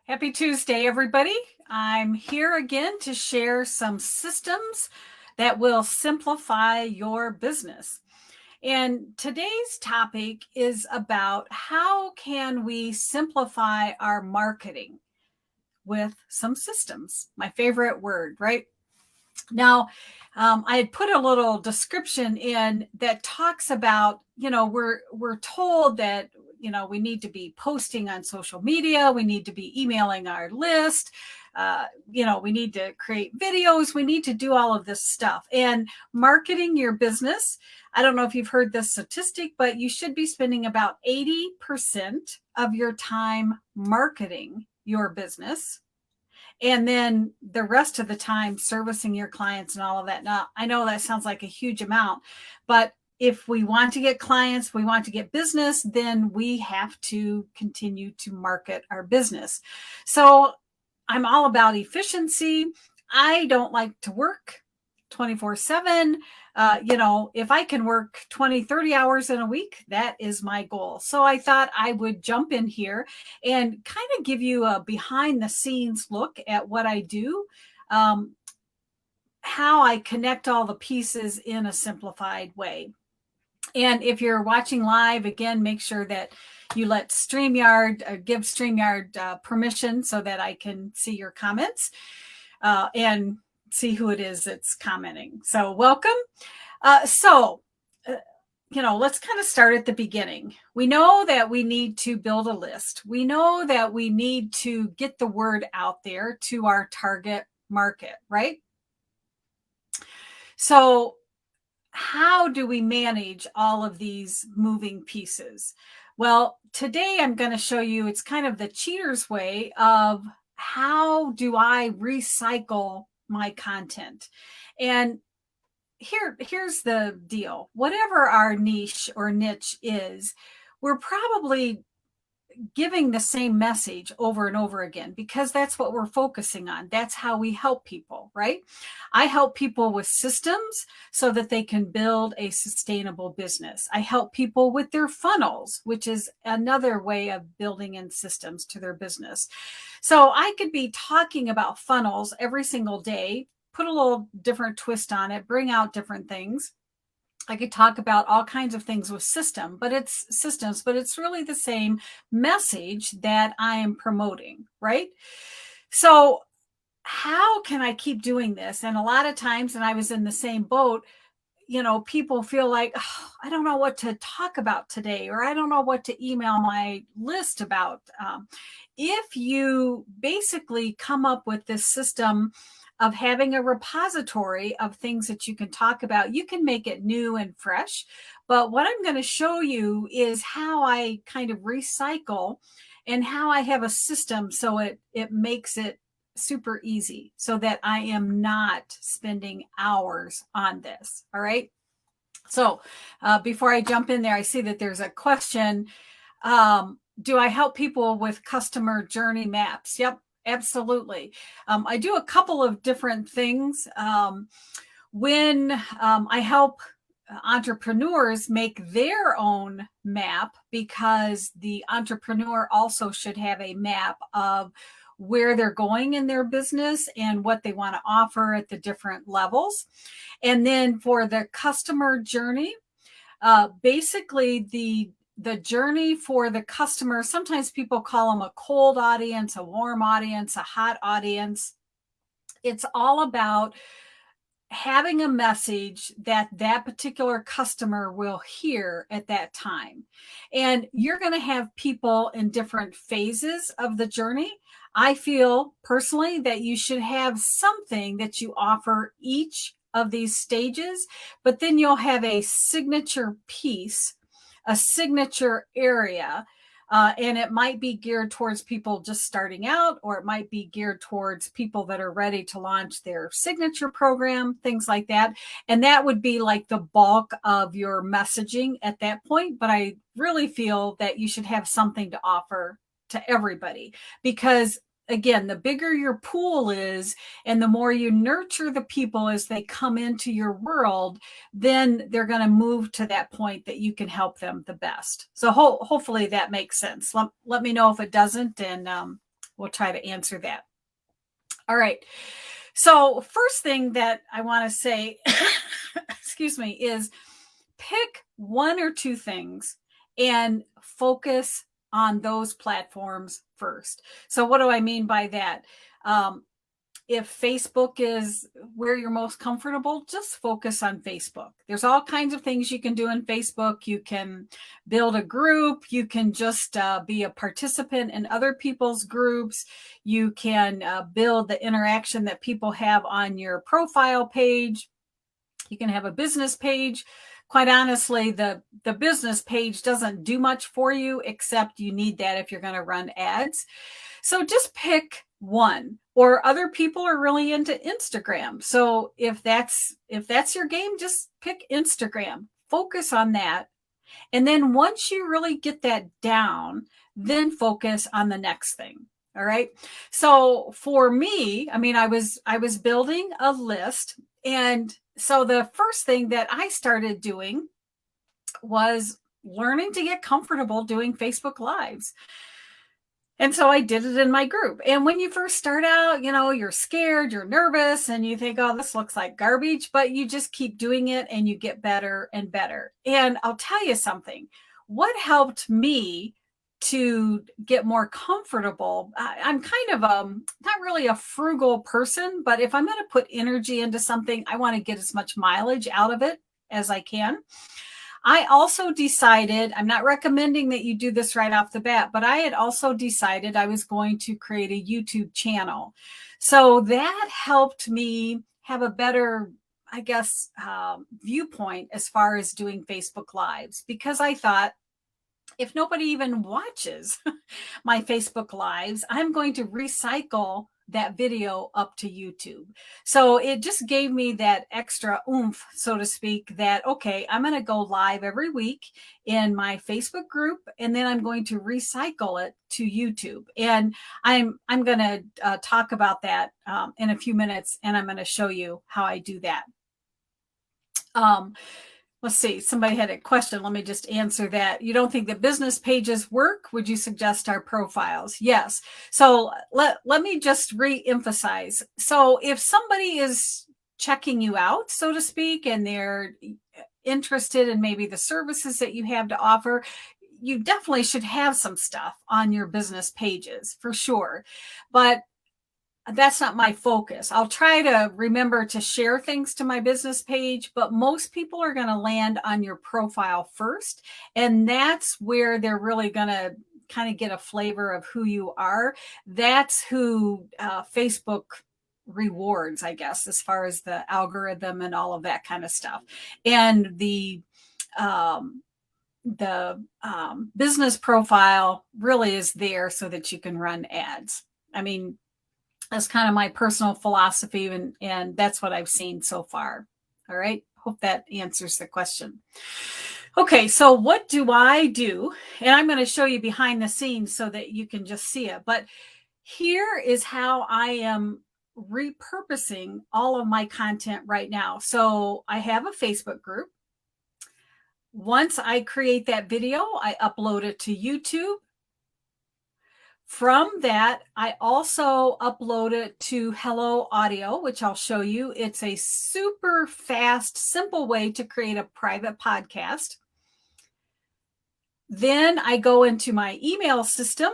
Happy Tuesday, everybody. I'm here again to share some systems that will simplify your business. And today's topic is about how can we simplify our marketing with some systems. My favorite word, right? Now, I had put a little description in that talks about, we're told that we need to be posting on social media, we need to be emailing our list, we need to create videos, we need to do all of this stuff. And marketing your business, I don't know if you've heard this statistic, but you should be spending about 80% of your time marketing your business and then the rest of the time servicing your clients and all of that. Now, I know that sounds like a huge amount, but if we want to get clients, we want to get business, then we have to continue to market our business. So I'm all about efficiency. I don't like to work 24/7. If I can work 20, 30 hours in a week, that is my goal. So I thought I would jump in here and kind of give you a behind the scenes look at what I do, um, how I connect all the pieces in a simplified way. And if you're watching live, again, make sure that you let StreamYard, give StreamYard permission so that I can see your comments and see who it is that's commenting. So welcome. So, let's kind of start at the beginning. We know that we need to build a list. We know that we need to get the word out there to our target market, right? So, how do we manage all of these moving pieces? Well, today I'm going to show you it's kind of the cheater's way of how do I recycle my content. And here's the deal. Whatever our niche or niche is, we're probably giving the same message over and over again because that's what we're focusing on. That's how we help people, right? I help people with systems so that they can build a sustainable business. I help people with their funnels, which is another way of building in systems to their business. So I could be talking about funnels every single day, put a little different twist on it, bring out different things. I could talk about all kinds of things with but it's really the same message that I am promoting, right? So how can I keep doing this? And a lot of times, and I was in the same boat, people feel like, oh, I don't know what to talk about today, or I don't know what to email my list about. If you basically come up with this system of having a repository of things that you can talk about, you can make it new and fresh. But what I'm going to show you is how I kind of recycle and how I have a system so it makes it super easy so that I am not spending hours on this. All right. So before I jump in there, I see that there's a question. Do I help people with customer journey maps? Yep, absolutely. I do a couple of different things. When I help entrepreneurs make their own map, because the entrepreneur also should have a map of where they're going in their business and what they want to offer at the different levels. And then for the customer journey, basically the journey for the customer, sometimes people call them a cold audience, a warm audience, a hot audience. It's all about having a message that that particular customer will hear at that time. And you're going to have people in different phases of the journey. I feel personally that you should have something that you offer each of these stages, but then you'll have a signature piece, a signature area. And it might be geared towards people just starting out, or it might be geared towards people that are ready to launch their signature program, things like that. And that would be like the bulk of your messaging at that point. But I really feel that you should have something to offer to everybody, because again, the bigger your pool is and the more you nurture the people as they come into your world, then they're going to move to that point that you can help them the best. So hopefully that makes sense. Let me know if it doesn't, and we'll try to answer that. All right. So first thing that I want to say, excuse me, is pick one or two things and focus on those platforms first. So what do I mean by that? If Facebook is where you're most comfortable, just focus on Facebook. There's all kinds of things you can do in Facebook. You can build a group. You can just be a participant in other people's groups. You can build the interaction that people have on your profile page. You can have a business page. Quite honestly, the business page doesn't do much for you, except you need that if you're going to run ads. So just pick one. Or other people are really into Instagram. So if that's your game, just pick Instagram. Focus on that. And then once you really get that down, then focus on the next thing. All right. So for me, I mean, I was building a list. And so the first thing that I started doing was learning to get comfortable doing Facebook Lives. And so I did it in my group. And when you first start out, you're scared, you're nervous, and you think, oh, this looks like garbage, but you just keep doing it and you get better and better. And I'll tell you something, what helped me to get more comfortable, I'm kind of not really a frugal person, but if I'm going to put energy into something, I want to get as much mileage out of it as I can. I also decided, I'm not recommending that you do this right off the bat, but I had also decided I was going to create a YouTube channel. So that helped me have a better, I guess, viewpoint as far as doing Facebook Lives, because I thought, if nobody even watches my Facebook Lives, I'm going to recycle that video up to YouTube. So it just gave me that extra oomph, so to speak, that, okay, I'm going to go live every week in my Facebook group, and then I'm going to recycle it to YouTube. And I'm going to talk about that in a few minutes, and I'm going to show you how I do that. Let's see, somebody had a question. Let me just answer that. You don't think that business pages work? Would you suggest our profiles? Yes. So let me just re-emphasize. So if somebody is checking you out, so to speak, and they're interested in maybe the services that you have to offer, you definitely should have some stuff on your business pages for sure. But that's not my focus. I'll try to remember to share things to my business page, but most people are going to land on your profile first. And that's where they're really going to kind of get a flavor of who you are. That's who Facebook rewards, I guess, as far as the algorithm and all of that kind of stuff. And the business profile really is there so that you can run ads. I mean, that's kind of my personal philosophy, and that's what I've seen so far. All right. Hope that answers the question. Okay. So what do I do? And I'm going to show you behind the scenes so that you can just see it. But here is how I am repurposing all of my content right now. So I have a Facebook group. Once I create that video, I upload it to YouTube. From that, I also upload it to Hello Audio, which I'll show you. It's a super fast, simple way to create a private podcast. Then I go into my email system,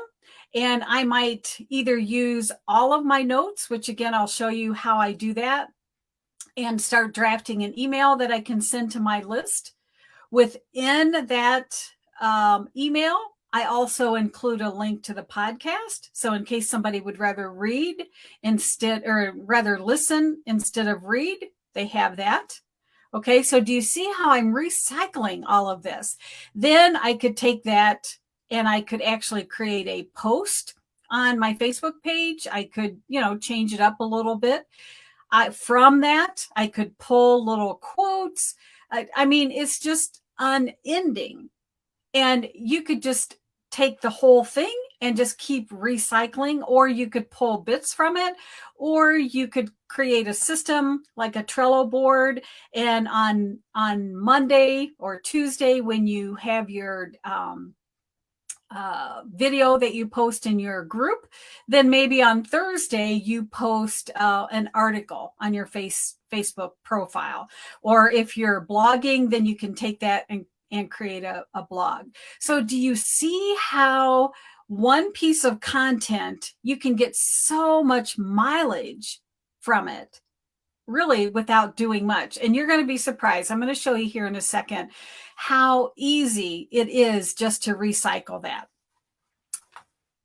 and I might either use all of my notes, which again, I'll show you how I do that, and start drafting an email that I can send to my list. Within that email, I also include a link to the podcast. So in case somebody would rather read instead, or rather listen instead of read, they have that. Okay, so do you see how I'm recycling all of this? Then I could take that and I could actually create a post on my Facebook page. I could, change it up a little bit. From that, I could pull little quotes. I mean, it's just unending. And you could just take the whole thing and just keep recycling, or you could pull bits from it, or you could create a system like a Trello board. And on Monday or Tuesday, when you have your video that you post in your group, then maybe on Thursday you post an article on your Facebook profile. Or if you're blogging, then you can take that and create a blog. So do you see how one piece of content, you can get so much mileage from it, really, without doing much? And you're going to be surprised. I'm going to show you here in a second how easy it is just to recycle that.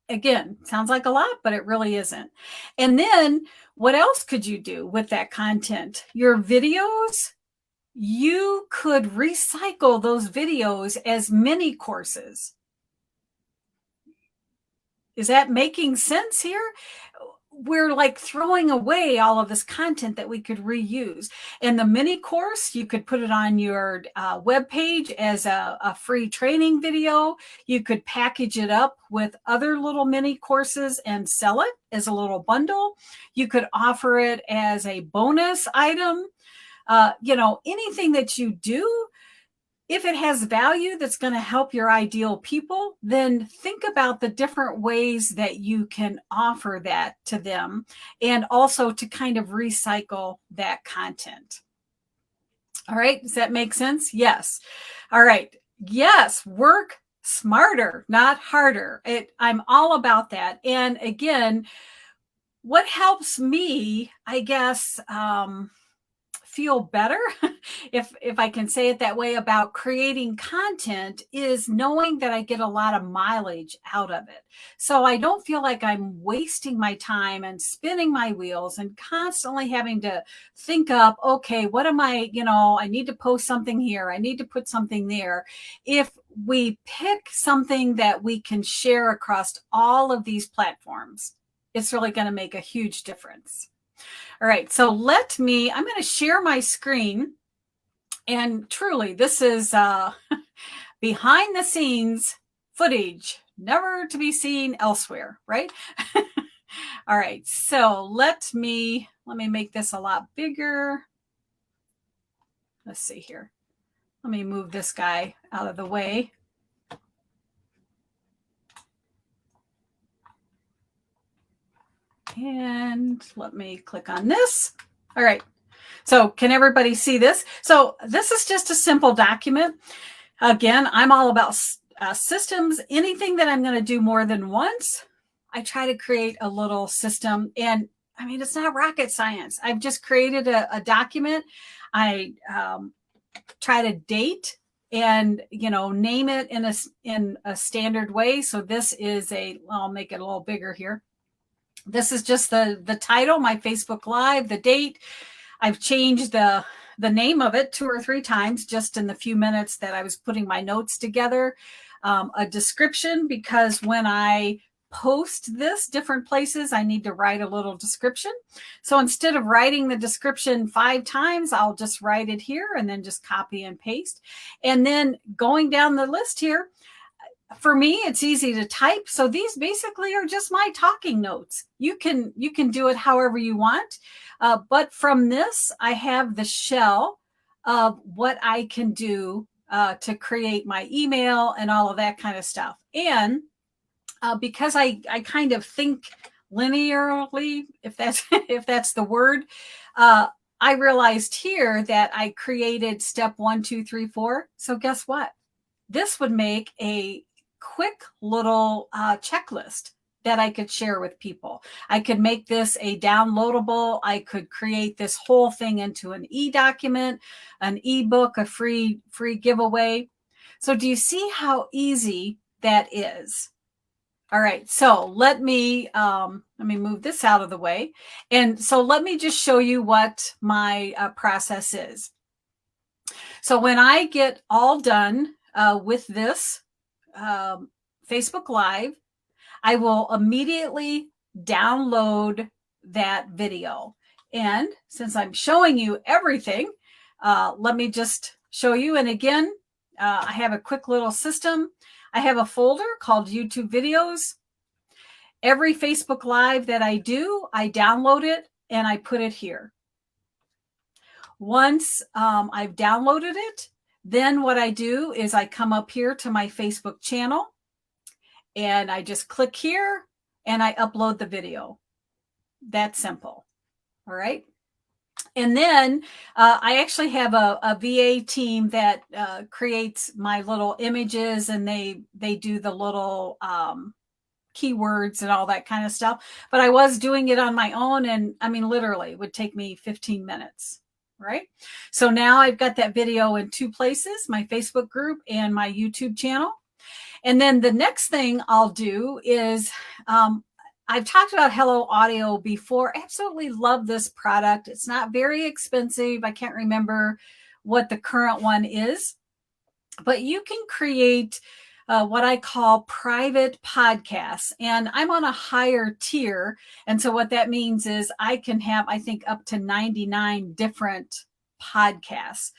Again, sounds like a lot, but it really isn't. And then what else could you do with that content? Your videos, you could recycle those videos as mini courses. Is that making sense here? We're like throwing away all of this content that we could reuse. And the mini course, you could put it on your web page as a free training video. You could package it up with other little mini courses and sell it as a little bundle. You could offer it as a bonus item. Anything that you do, if it has value that's going to help your ideal people, then think about the different ways that you can offer that to them, and also to kind of recycle that content. All right. Does that make sense? Yes. All right. Yes. Work smarter, not harder. I'm all about that. And again, what helps me, I guess, feel better, if I can say it that way, about creating content, is knowing that I get a lot of mileage out of it. So I don't feel like I'm wasting my time and spinning my wheels and constantly having to think up, okay, what am I need to post something here, I need to put something there. If we pick something that we can share across all of these platforms, it's really going to make a huge difference. All right, so I'm going to share my screen. And truly, this is behind the scenes footage, never to be seen elsewhere, right? All right, so let me make this a lot bigger. Let's see here. Let me move this guy out of the way. And let me click on this. All right. So can everybody see this? So this is just a simple document. Again, I'm all about systems. Anything that I'm going to do more than once, I try to create a little system. And I mean, it's not rocket science. I've just created a document. I try to date and name it in a standard way. So this is I'll make it a little bigger here. This is just the title, my Facebook Live, the date. I've changed the name of it 2 or 3 times just in the few minutes that I was putting my notes together. A description, because when I post this different places, I need to write a little description. So instead of writing the description 5 times, I'll just write it here and then just copy and paste. And then going down the list here, for me, it's easy to type. So these basically are just my talking notes. You can do it however you want. But from this, I have the shell of what I can do to create my email and all of that kind of stuff. And because I kind of think linearly, if that's the word, I realized here that I created step 1, 2, 3, 4. So guess what? This would make a quick little checklist that I could share with people. I could make this a downloadable. I could create this whole thing into an e-document, an ebook, a free giveaway. So do you see how easy that is? All right, so let me move this out of the way. And so let me just show you what my process is. So when I get all done with this Facebook Live, I will immediately download that video. And since I'm showing you everything, let me just show you. And again, I have a quick little system. I have a folder called YouTube videos. Every Facebook Live that I do, I download it and I put it here. Once I've downloaded it, then what I do is I come up here to my Facebook channel and I just click here and I upload the video. That's simple. All right. And then I actually have a VA team that creates my little images, and they do the little keywords and all that kind of stuff. But I was doing it on my own, and I mean, literally, it would take me 15 minutes. Right. So now I've got that video in two places, my Facebook group and my YouTube channel. And then the next thing I'll do is I've talked about Hello Audio before. Absolutely love this product. It's not very expensive. I can't remember what the current one is, but you can create what I call private podcasts. And I'm on a higher tier. And so what that means is I can have, I think, up to 99 different podcasts.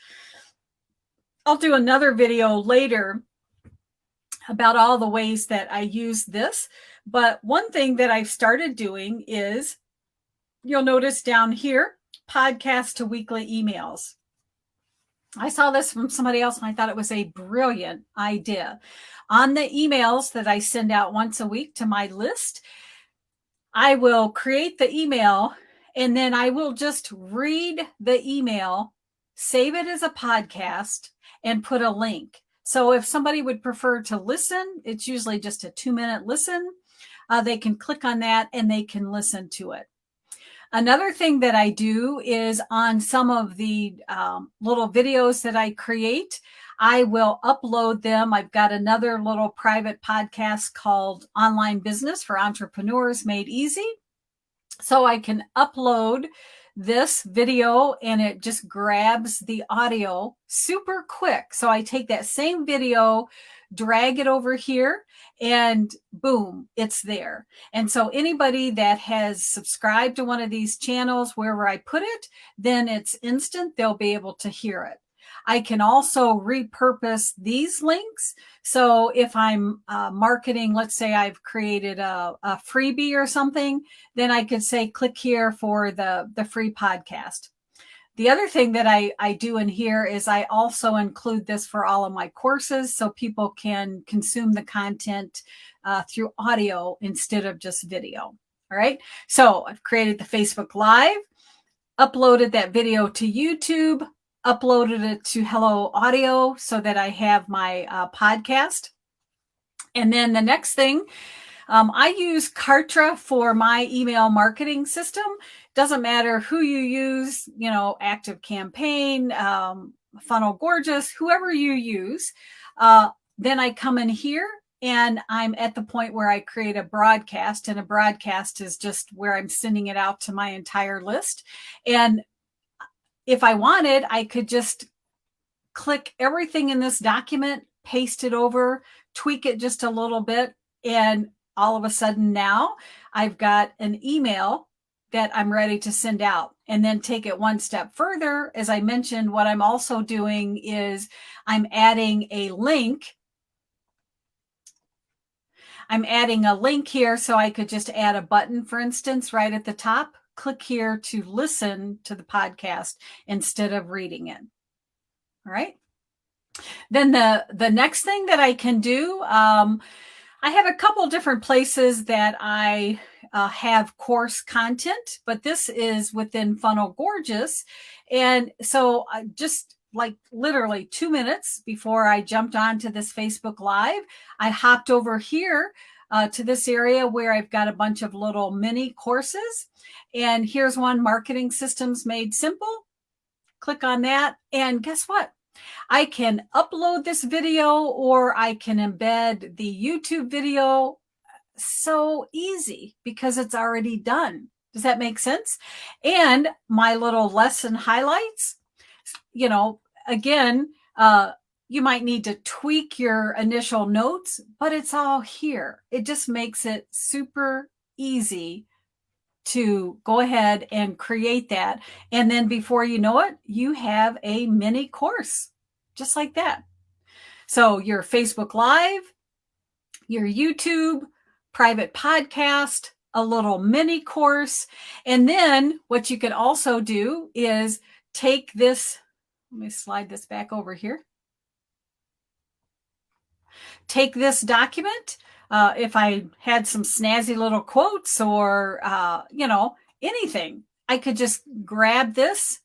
I'll do another video later about all the ways that I use this. But one thing that I've started doing is, you'll notice down here, podcast to weekly emails. I saw this from somebody else and I thought it was a brilliant idea. On the emails that I send out once a week to my list, I will create the email and then I will just read the email, save it as a podcast, and put a link. So if somebody would prefer to listen, it's usually just a 2-minute listen. They can click on that and they can listen to it. Another thing that I do is on some of the little videos that I create, I will upload them. I've got another little private podcast called Online Business for Entrepreneurs Made Easy. So I can upload this video and it just grabs the audio super quick. So I take that same video, drag it over here, and boom, it's there. And so anybody that has subscribed to one of these channels, wherever I put it, then it's instant. They'll be able to hear it. I can also repurpose these links. So if I'm marketing, let's say I've created a freebie or something, then I could say, click here for the free podcast. The other thing that I do in here is I also include this for all of my courses so people can consume the content through audio instead of just video. All right. So I've created the Facebook Live, uploaded that video to YouTube, uploaded it to Hello Audio so that I have my podcast. And then the next thing, I use Kartra for my email marketing system. Doesn't matter who you use, Active Campaign, Funnel Gorgeous, whoever you use. Then I come in here and I'm at the point where I create a broadcast, and a broadcast is just where I'm sending it out to my entire list. And if I wanted, I could just click everything in this document, paste it over, tweak it just a little bit, and all of a sudden now I've got an email that I'm ready to send out. And then take it one step further. As I mentioned, what I'm also doing is I'm adding a link. I'm adding a link here, so I could just add a button, for instance, right at the top. Click here to listen to the podcast instead of reading it. All right. Then the next thing that I can do, I have a couple different places that I have course content, but this is within Funnel Gorgeous. And so just like literally 2 minutes before I jumped onto this Facebook Live, I hopped over here to this area where I've got a bunch of little mini courses. And here's one, Marketing Systems Made Simple. Click on that. And guess what? I can upload this video or I can embed the YouTube video. So easy because it's already done. Does that make sense? And my little lesson highlights, again, you might need to tweak your initial notes, but it's all here. It just makes it super easy to go ahead and create that. And then before you know it, you have a mini course just like that. So your Facebook Live, your YouTube, private podcast, a little mini course. And then what you can also do is take this, let me slide this back over here. Take this document. If I had some snazzy little quotes or, anything, I could just grab this.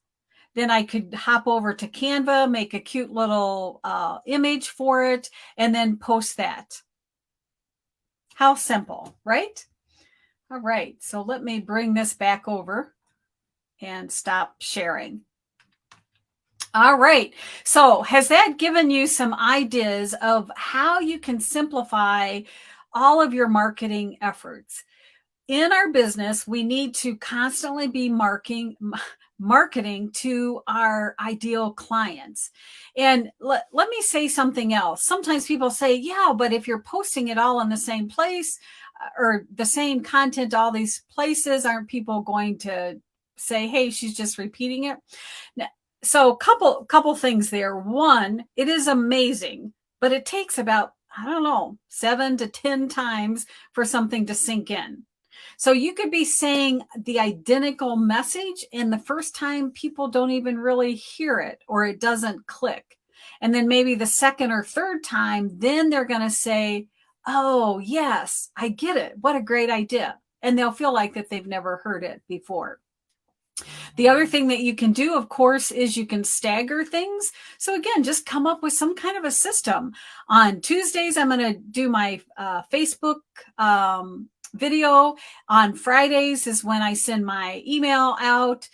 Then I could hop over to Canva, make a cute little image for it, and then post that. How simple, right? All right, so let me bring this back over and stop sharing. All right, so has that given you some ideas of how you can simplify all of your marketing efforts? In our business, we need to constantly be marketing to our ideal clients. And let me say something else. Sometimes people say, yeah, but if you're posting it all in the same place or the same content, all these places, aren't people going to say, hey, she's just repeating it? So couple things there. One, it is amazing, but it takes about, I don't know, 7 to 10 times for something to sink in. So you could be saying the identical message, and the first time people don't even really hear it or it doesn't click. And then maybe the second or third time, then they're going to say, oh, yes, I get it. What a great idea. And they'll feel like that they've never heard it before. The other thing that you can do, of course, is you can stagger things. So again, just come up with some kind of a system. On Tuesdays, I'm going to do my Facebook video. On Fridays is when I send my email out.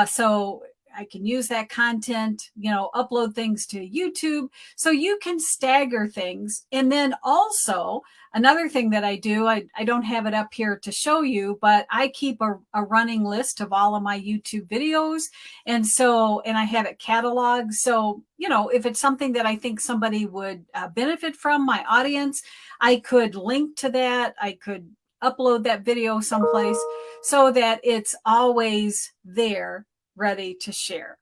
So I can use that content, upload things to YouTube. So you can stagger things. And then also another thing that I do, I don't have it up here to show you, but I keep a running list of all of my YouTube videos. And I have it cataloged. So, if it's something that I think somebody would benefit from, my audience, I could link to that. I could upload that video someplace so that it's always there ready to share.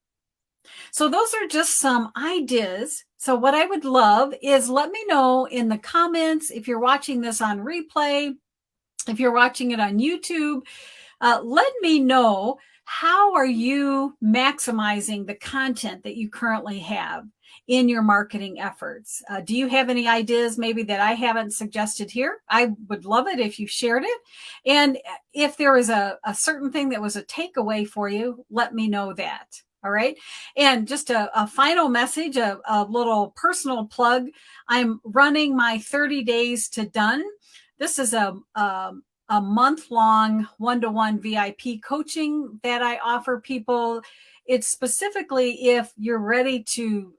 So those are just some ideas. So what I would love is let me know in the comments if you're watching this on replay, if you're watching it on YouTube, let me know, how are you maximizing the content that you currently have in your marketing efforts? Do you have any ideas maybe that I haven't suggested here? I would love it if you shared it. And if there was a certain thing that was a takeaway for you, let me know that. All right. And just a final message, a little personal plug. I'm running my 30 days to done. This is a month-long one-to-one VIP coaching that I offer people. It's specifically if you're ready to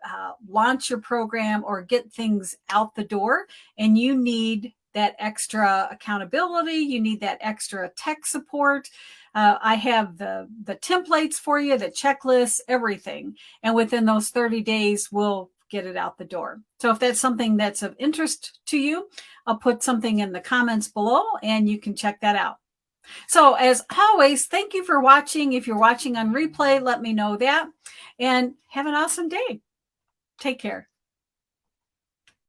launch your program or get things out the door and you need that extra accountability, you need that extra tech support. I have the templates for you, the checklists, everything. And within those 30 days, we'll get it out the door. So if that's something that's of interest to you, I'll put something in the comments below and you can check that out. So as always, thank you for watching. If you're watching on replay, let me know that, and have an awesome day. Take care.